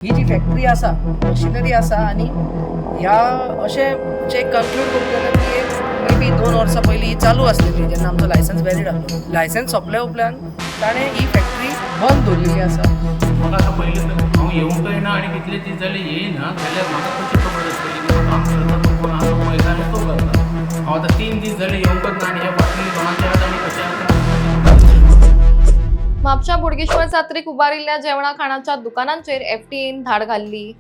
ही जी factory आसा machinery आसा आनी ह्या अशें जे कन्क्लूड करूंक जाता की एक मे बी 2 वर्सां पयलीं ही चालू आसलेली जेन्ना आमचो लायसन्स वॅलीड आसलो. लायसन्स सोंपल्या उपरांत ताणें ही फॅक्टरी बंद दवरलेली आसा. म्हाका आतां पयलीं हांव येवंकय ना आनी कितले दीस जाले येयना जाल्यार म्हाका कशी खबर आसतली की तो काम करता तो कोण आसा पळयता आनी तो करता. हांव आतां 3 दीस जाले येवंकच ना आनी ह्या बाटली कोणाचे आहात आनी कशे आहात. म्हापशा बोडगेश्वर जात्रेक उबारिल्ल्या जेवणा खाणाच्या दुकानांचेर एफडीएन धाड घाल्ली.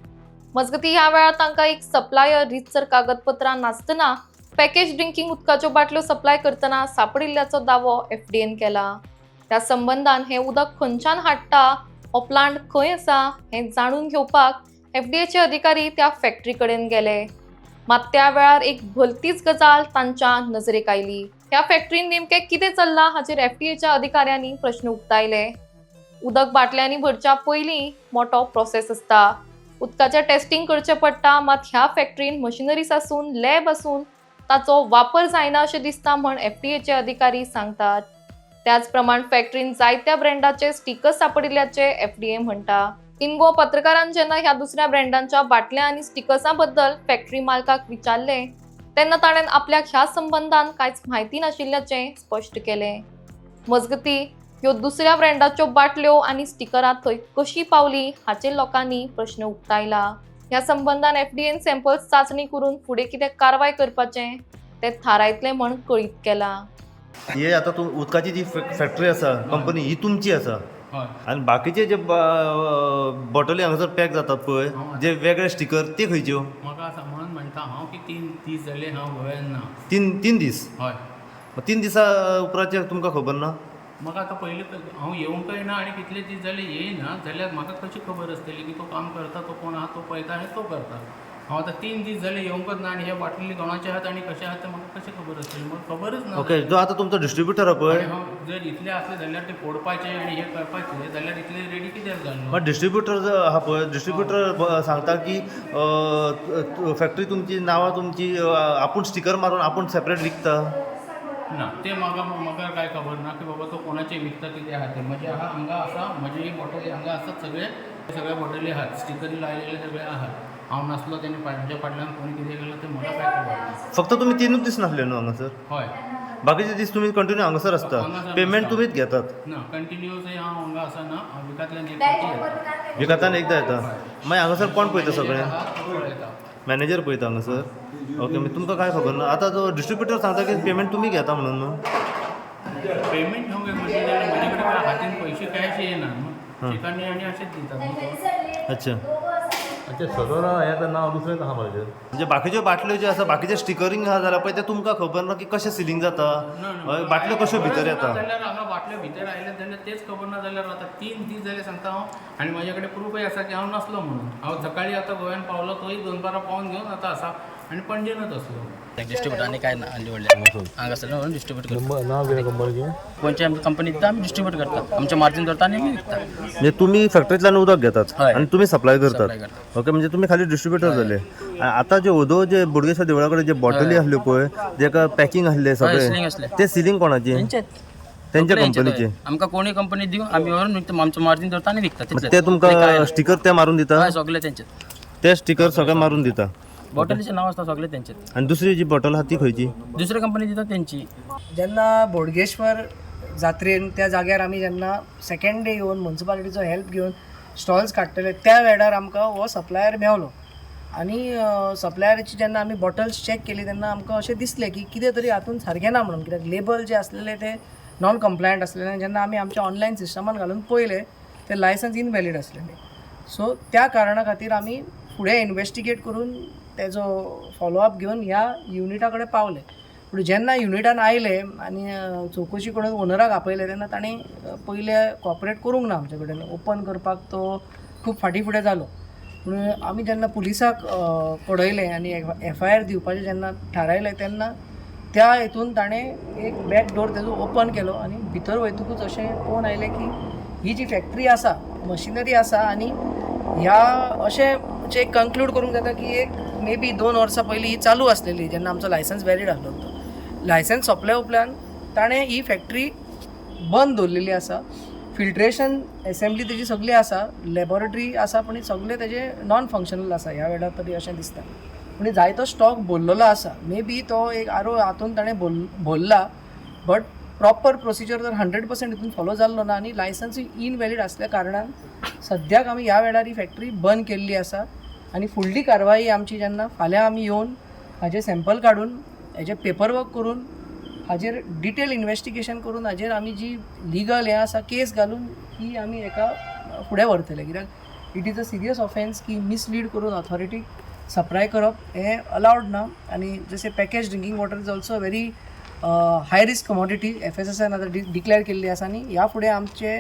मजगतीं ह्या वेळार तांकां एक सप्लायर रितसर कागदपत्रां नासतना पॅकेज ड्रिंकिंग उदकाच्यो बाटल्यो सप्लाय करतना सापडिल्ल्याचो दावो एफडीएन केला. त्या संबंधान हें उदक खंयच्यान हाडटा हो प्लांट खंय आसा हें जाणून घेवपाक एफडीएचे अधिकारी त्या फॅक्टरी कडेन गेले. मात त्या वेळार एक भलतीच गजाल तांच्या नजरेक आयली. ह्या फॅक्टरीन नेमकें कितें चल्लां हाचेर एफडीएच्या अधिकाऱ्यांनी प्रश्न उक्तायले. उदक बाटल्यांनी भरच्या पयलीं मोठो प्रोसेस आसता. उदकाचें टेस्टिंग करचें पडटा. मात ह्या फॅक्टरीन मशिनरीज आसून लॅब आसून ताचो वापर जायना अशें दिसता म्हण एफडीएचे अधिकारी सांगतात. त्याच प्रमाण फॅक्टरीन जायत्या ब्रँडाचे स्टिकर्स सापडिल्ल्याचे एफडीए म्हणटा. इनगो पत्रकारान जेन्ना ह्या दुसऱ्या ब्रँडांच्या बाटल्या आनी स्टिकर्सां बद्दल फॅक्टरी मालकाक विचारले तेन्ना ताणें आपल्याक ह्या संबंधान कांयच म्हायती नाशिल्ल्याचें स्पश्ट केलें. मजगतीं ह्यो दुसऱ्या ब्रँडाच्यो बाटल्यो आनी स्टिकरां थंय कशीं पावलीं हाचेर लोकांनी प्रश्न उक्तायला. ह्या संबंधान एफडीएन सॅम्पल्स चांचणी करून फुडें कितें कारवाय करपाचें तें थारायतलें म्हण कळीत केलां. हे आता तू उदकाची जी फॅक्टरी आसा कंपनी ही तुमची आसा हय आणि बाकीचे जे बॉटली हांगासर पॅक जातात पळय जे वेगळे स्टिकर ते खंयच्यो म्हाका आतां म्हणून म्हणटा हांव की 3 दीस जाले हांव गोंयांत ना. तीन दीस हय 3 दिसा उपरांतचे तुमकां खबर ना. म्हाका आतां पयलीं हांव येवंकय ना आनी कितले दीस जाले येयना जाल्यार म्हाका कशी खबर आसतली की तो काम करता तो कोण आहा तो पळयता आनी तो करता. हांव आतां 3 दीस जाले येवंकच ना आनी ह्या बाटली कोणाचे आहात आनी कशे आहात ते म्हाका कशें खबर आसतली. म्हाका खबरच ना. ओके जो आता तुमचो डिस्ट्रिब्युटर हा पळय आनी हांव जर इतले आसले जाल्यार ते फोडपाचे आनी हे करपाचे जाल्यार इतले रेडी कित्याक जाल्लो. मग डिस्ट्रिब्युटर जो आहा पळय डिस्ट्रिब्युटर सांगता की फॅक्टरी तुमची नांवां तुमची आपूण स्टिकर मारून आपूण सेपरेट विकता. ना ते म्हाका काय खबर ना की बाबा तो कोणाचे विकता कितें आहा ते. म्हजे आहा हांगा आसा म्हजे ही बॉटली हांगा आसात सगळे बॉटली आहात स्टिकरी लायलेले सगळे आहात. हांव नासलो तेणी म्हज्या फाटल्यान कोणी कितें केलं ते म्हाका काय खबर ना. फक्त तुम्ही 3 दीस नासले न्हू हांगासर हय बाकीचे दीस तुम्ही कंटिन्यू हांगासर असता हांगासर पेमेंट आसता. तुम्हीच घेतात. ना कंटिन्युअस हांव हांगा आसाना हांव विकातल्यान एक फावटी येता. विकतान एकदा येता मागीर हांगासर कोण पळयता मॅनेजर सगळें आहा तो पळयता. मॅनेजर पळयता हांगासर. ओके मागीर तुमकां काय खबर ना. आतां जो डिस्ट्रिब्युटर सांगता की पेमेंट तुमी घेता म्हणून न्हू. पेमेंट हांव म्हणजे जाल्यार म्हजे कडेन काय हातीन पयशे कॅश येना न्हू चिकनी आनी अशेंच दितात न्हू तो. अच्छा अच्छा सगळं हें नांव दुसरें आहा म्हजें. म्हणजे बाकीच्यो बाटल्यो ज्यो आसा बाकीचे स्टिकरींग आहा जाल्यार पळय ते तुमकां खबर ना की कशें सिलींग जाता हय बाटल्यो कश्यो भितर येता. जाल्यार हांगा बाटल्यो भितर आयले जाल्यार तेच खबर ना जाल्यार आतां 3 दीस जाले सांगता हांव आनी म्हाजे कडेन प्रूफय आसा की हांव नासलो म्हणून. हांव सकाळीं आतां गोंयांत पावलो तोय 2-12 पावन घेवन आतां आसा आनी पणजेनूच आसलो. डिस्ट्रीब्यूटर काय ना व्हडले हांगा सर म्हणून डिस्ट्रीब्यूट करता. नांव कितें कंपनीचें? कोणची आमची कंपनी दिता आमी डिस्ट्रीब्यूट करता. आमचे मार्जिन धरता आनी आमी विकता. म्हणजे तुम्ही फॅक्टरीतल्यान उदक घेतात हय. आणि तुम्ही सप्लाय सप्लाय करतात. करतात. ओके म्हणजे तुम्ही खाली डिस्ट्रिब्युटर झाले. आता जे ओदो जे बोडगेश्वर देवळा कडेन जे बॉटली आसल्यो पळय जेका पॅकिंग आसले सीलिंग सगळे असले. ते सिलींग कोणाची त्यांच्या कंपनीचे. आमकां कोणी कंपनी दिव आमी व्हरून विकता. आमचं मार्जिन धरता आनी विकता. तितलेंच. ते तुमकां स्टिकर ते मारून दिता हय सगळे तेंचे. ते स्टिकर सगळे मारून दिता बॉटलीचे नाव आसता सगळे तेंचे. आणि दुसरी जी बॉटल आहा ती खंयची. दुसरी कंपनी दिता तेंची. जेन्ना बोडगेश्वर जात्रेन त्या जाग्यार आमी जेन्ना सेकंड डे येवन म्युन्सिपालिटीचो हेल्प घेवन स्टॉल्स काडटले त्या वेळार आमकां हो सप्लायर मेवलो आनी सप्लायराची जेन्ना आमी बॉटल्स चॅक केली तेन्ना आमकां अशें दिसलें की कितें तरी हातून सारकें ना म्हणून. कित्याक लेबल जे आसलेले ते नॉन कंप्लायंट आसलेले. जेन्ना आमी आमच्या ऑनलायन सिस्टमान घालून पळयले ते लायसन्स इनवॅलीड आसलेले. सो त्या कारणां खातीर आमी फुडें इन्वेस्टिगेट करून तेजो फॉलोअप घेवन ह्या युनिटा कडेन पावले. पूण जेन्ना युनिटान आयले आनी चवकशी करून ओनराक आपयले तेन्ना ताणें पयले कॉपरेट करूंक ना आमचे कडेन. ओपन करपाक तो खूब फाटीं फुडें जालो. पूण आमी जेन्ना पुलिसाक कळयलें आनी FIR दिवपाचें जेन्ना थारायलें तेन्ना त्या हितून ताणें एक बॅक डोर तेजो ओपन केलो आनी भितर वयतकूच अशें पळोवन आयलें की ही जी फॅक्टरी आसा मशिनरी आसा आनी ह्या अशें जे कन्क्लूड करूंक जाता की एक मे बी 2 वर्सां पयलीं ही चालू आसलेली जेन्ना आमचो लायसन्स वॅलीड आसलो. लायसन्स सोंपल्या उपरांत ताणें ही फॅक्टरी बंद दवरलेली आसा. फिल्ट्रेशन एसेंब्ली तेजी सगळी आसा, लॅबॉरेटरी आसा, पूण सगळे तेजे नॉन फंक्शनल आसा ह्या वेळार तरी अशें दिसता. पूण जायतो स्टॉक भरलेलो आसा. मे बी तो एक आरो हातून ताणें भरला, बट प्रॉपर प्रोसिजर जर 100% हितून फॉलो जाल्लो ना आनी लायसन्सूय इनवॅलीड आसल्या कारणान सद्याक आमी ह्या वेळार ही फॅक्टरी बंद केल्ली आसा. आनी फुडली कारवाई आमची जेन्ना फाल्यां आमी येवन हाजे सॅम्पल काडून हेजे पेपरवर्क करून हाजेर डिटेल इन्वेस्टिगेशन करून हाजेर आमी जी लिगल हें आसा केस घालून ही आमी हेका फुडें व्हरतले. कित्याक it is a serious offence की मिसलीड करून ऑथॉरिटीक सप्लाय करप हें अलावड ना. आनी जशें package drinking water is also very high risk commodity FSSAन आतां डिक्लेअर केल्ली आसा. आनी ह्या फुडें आमचे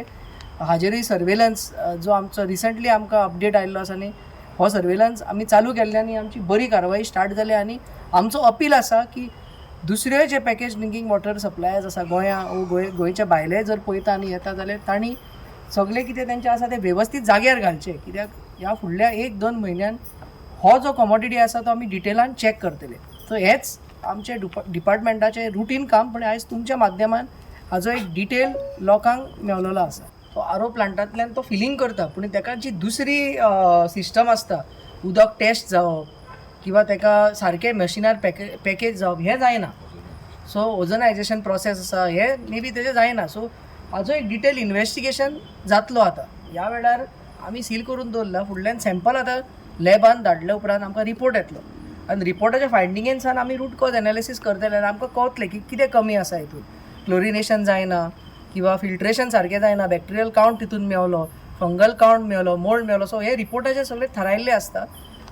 हाजेरूय सर्वेलन्स जो आमचो रिसंटली आमकां अपडेट आयिल्लो आसा न्ही, हो सर्वेलन्स आमी चालू केल्ल्यानी आमची बरी कारवाई स्टार्ट जाल्या. आनी आमचो अपील आसा की दुसरे जे पॅकेज ड्रिंकींग वॉटर सप्लायर्स आसा गोंया गोंयच्या भायले जर पळयता आनी येता जाल्यार तांणी सगळें कितें तेंचें आसा तें वेवस्थीत जाग्यार घालचें. कित्याक ह्या फुडल्या 1-2 म्हयन्यान हो जो कमोडिटी आसा तो आमी डिटेलान चॅक करतले. सो हेच आमचे डिपार्टमेंटाचें रुटीन काम. पण आयज तुमच्या माध्यमान हाजो एक डिटेल लोकांक मेळलेलो आसा. तो आरो प्लांटांतल्यान तो फिलींग करता, पूण ताका जी दुसरी सिस्टम आसता, उदक टेस्ट जावप किंवा ताका सारकें मशिनार पॅकेज जावप हें जायना. सो ओझनायझेशन प्रोसेस आसा हे मे बी तेजें जायना. सो हाजो एक डिटेल इन्वेस्टिगेशन जातलो. आतां ह्या वेळार आमी सील करून दवरला. फुडल्यान सॅम्पल आतां लॅबान धाडल्या उपरांत आमकां रिपोर्ट येतलो आनी रिपोर्टाच्या फायंडिंगेनसान आमी रूट कॉज एनालिसीस करतले आनी आमकां कळटलें की कितें कमी आसा हितून. क्लोरिनेशन जायना किंवा फिल्ट्रेशन सारकें जायना, बॅक्टेरियल कावंट तितून मेवलो, फंगल कावंट मेवलो, मोल्ड मेवलो. सो हे रिपोर्टाचे सगळे थारायल्ले आसता.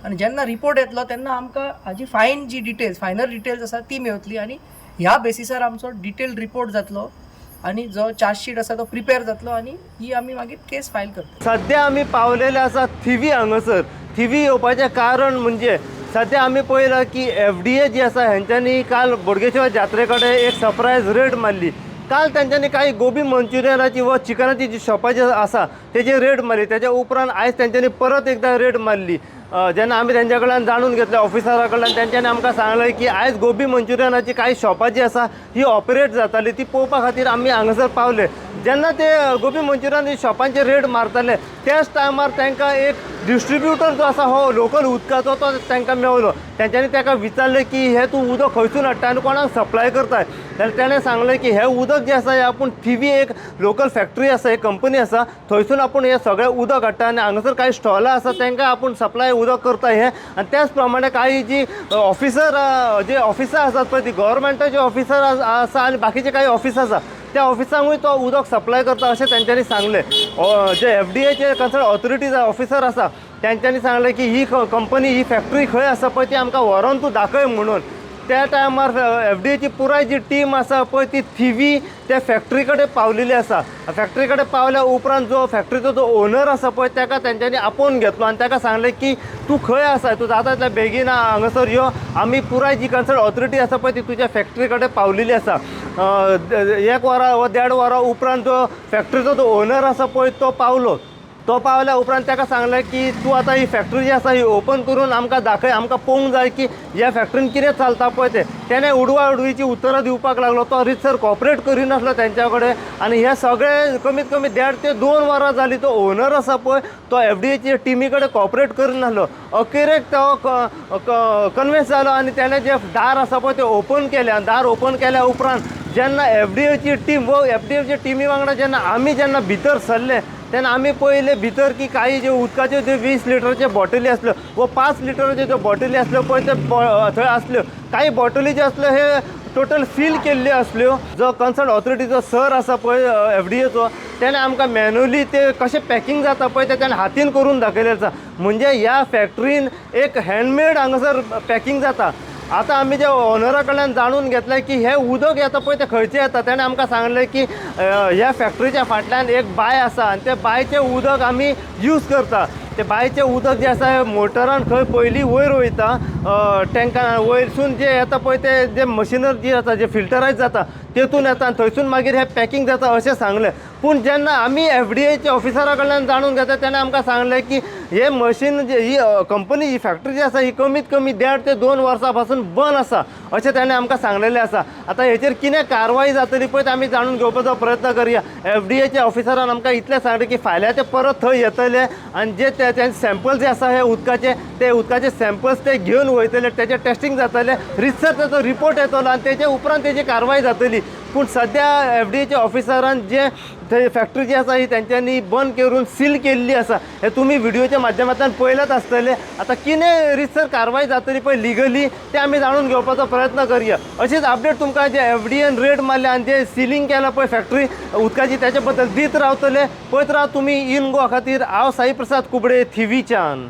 आनी जेन्ना रिपोर्ट येतलो तेन्ना आमकां हाजी फायनल डिटेल्स आसा ती मेवतली. आनी ह्या बेसिसार आमचो डिटेल्ड रिपोर्ट जातलो आनी जो चार्जशीट आसा तो प्रिपेअर जातलो आनी ही आमी मागीर केस फायल करतले. सध्या आमी पावलेले आसा थिवी हांगासर. थिवी येवपाचें कारण म्हणजे सध्या आमी पळयलां की FDA जी आसा हेंच्यांनी काल बोडगेश्वर जात्रे कडेन एक सरप्रायज रेड मारली. काल तेंच्यांनी काही गोबी मंचुरियनाची व चिकनाची जी शॉपां जी आसा तेजी रेड मारली. तेच्या उपरांत आयज तेंच्यांनी परत एकदा रेड मारली. जेन्ना आमी तेंच्या कडल्यान जाणून घेतलें ऑफिसरा कडल्यान, तेंच्यांनी आमकां सांगलें की आयज गोबी मंचुरियनाची काही शॉपां जी आसा ही ऑपरेट जाताली. ती पळोवपा खातीर आमी हांगासर पावले. जेन्ना ते गोबी मंचुरियन शॉपांचे रेड मारताले त्याच टायमार तांकां एक डिस्ट्रिब्युटर जो आसा हो लोकल उदकाचो तो तांकां मेवलो. तेंच्यांनी ताका विचारलें की हे तूं उदक खंयसून हाडटा आनी कोणाक सप्लाय करता. जाल्यार ताणें सांगलें की हे उदक जें आसा हें आपूण थिवी एक लोकल फॅक्टरी आसा, एक कंपनी आसा, थंयसून आपूण हें सगळें उदक हाडटा आनी हांगासर कांय स्टॉलां आसा तांकां आपूण सप्लाय उदक करता हें. आनी त्याच प्रमाणे काही जी ऑफिसर आसात पळय ती गव्हर्मेंटाचे ऑफिसर आसा आनी बाकीचे काही ऑफिस आसा त्या ऑफिसांकूय तो उदक सप्लाय करता अशें तेंच्यांनी सांगलें. जे FDAचे कन्सर्न ऑथॉरिटीज ऑफिसर आसा तेंच्यांनी सांगलें की ही कंपनी ही फॅक्टरी खंय आसा पळय ती आमकां व्हरोन तूं दाखय म्हणून. त्या टायमार FDAची पुराय जी टीम आसा पळय ती थिवी त्या फॅक्टरी कडेन पावलेली आसा. फॅक्टरी कडेन पावल्या उपरांत जो फॅक्टरीचो जो ओनर आसा पळय ताका तेंच्यांनी आपोवन घेतलो आनी ताका सांगलें की तूं खंय आसा, तूं जाता तितल्या बेगीन हांगासर यो, आमी पुराय जी कन्सर्न ऑथॉरिटी आसा पळय ती तुज्या फॅक्टरी कडेन पावलेली आसा. 1 वरा वा 1.5 वरां उपरांत जो फॅक्टरीचो जो ओनर आसा पळय तो पावलो. तो पावल्या उपरांत ताका सांगलें की तूं आतां ही फॅक्टरी जी आसा ही ओपन करून आमकां दाखय, आमकां पळोवंक जाय की ह्या फॅक्टरीन कितें चलता पळय तें. तेणें उडवाउडवीची उतरां दिवपाक लागलो. तो रितसर कॉपरेट करिनासलो तेंच्या कडेन आनी हे सगळें कमीत कमी 1.5 ते 2 वरां जालीं. तो ओनर आसा पळय तो FDAचे टिमी कडेन कॉपरेट करिनासलो. अखेरेक तो कन्विन्स जालो आनी तेणें जे दार आसा पळय तें ओपन केलें. आनी दार ओपन केल्या उपरांत जेन्ना FDAची टीम व FDAचे टिमी वांगडा जेन्ना भितर सरले तेन्ना आमी पळयलें भितर की काही जे उदकाच्यो ज्यो 20 लिटरच्यो बॉटली आसल्यो व 5 लिटराच्यो ज्यो बॉटली आसल्यो पळय ते थंय आसल्यो. काही बॉटली ज्यो आसल्यो हे टोटल फील केल्ल्यो आसल्यो. जो कन्सर्न ऑथॉरिटीचो सर आसा पळय FDAचो तेणें आमकां मॅन्युअली ते कशें पॅकींग जाता पळय तें तेणें हातीन करून दाखयलें आसा. म्हणजे ह्या फॅक्टरीन एक हँडमेड हांगासर पॅकींग जाता. आतां आमी जे ओनरा कडल्यान जाणून घेतलें की हे उदक येता पळय तें खंयचें येता. तेणें आमकां सांगलें की ह्या फॅक्टरीच्या फाटल्यान एक बांय आसा आनी ते बांयचें उदक आमी यूज करता. ते बांयचें उदक जें आसा मोटरान खंय पयलीं वयर वयता टँकां वयरसून जे येता पळय ते जे मशिनर जी आसा जे फिल्टरायज जाता तेतून येता आनी थंयसून मागीर हे पॅकिंग जाता अशें सांगलें. पूण जेन्ना आमी FDA ऑफिसरा कडल्यान जाणून घेता तेणें आमकां सांगलें की हे मशीन जे ही कंपनी ही फॅक्टरी जी आसा ही कमीत कमी 1.5 ते 2 वर्सां पासून बंद आसा अशें ताणें आमकां सांगलेलें आसा. आतां हेचेर कितें कारवाय जातली पळय ते आमी जाणून घेवपाचो प्रयत्न करया. FDA ऑफिसरान आमकां इतलें सांगलें की फाल्यां ते परत थंय येतले आनी जे ते सॅम्पल जे आसा हे उदकाचे सॅम्पल्स ते घेवन वयतले, तेजें टेस्टिंग जातलें, रिसर्च ताचो रिपोर्ट येतलो आनी तेजे उपरांत तेजी कारवाय जातली. पूण सद्या FDA ऑफिसरान जे थंय फॅक्टरी जी आसा ही तेंच्यांनी बंद करून सील केल्ली आसा हे तुमी व्हिडिओच्या माध्यमांतल्यान पळयलाच आसतले. आतां कितें रितसर कारवाय जातली पळय लिगली ते आमी जाणून घेवपाचो प्रयत्न करया. अशीच अपडेट तुमकां जे FDAन रेड मारल्या आनी जे सिलींग केलां पळय फॅक्टरी उदकाची त्याच्या बद्दल दीत रावतले. पळयत राव तुमी इन गोवा खातीर. हांव साई प्रसाद कुबडे, थिवीच्यान.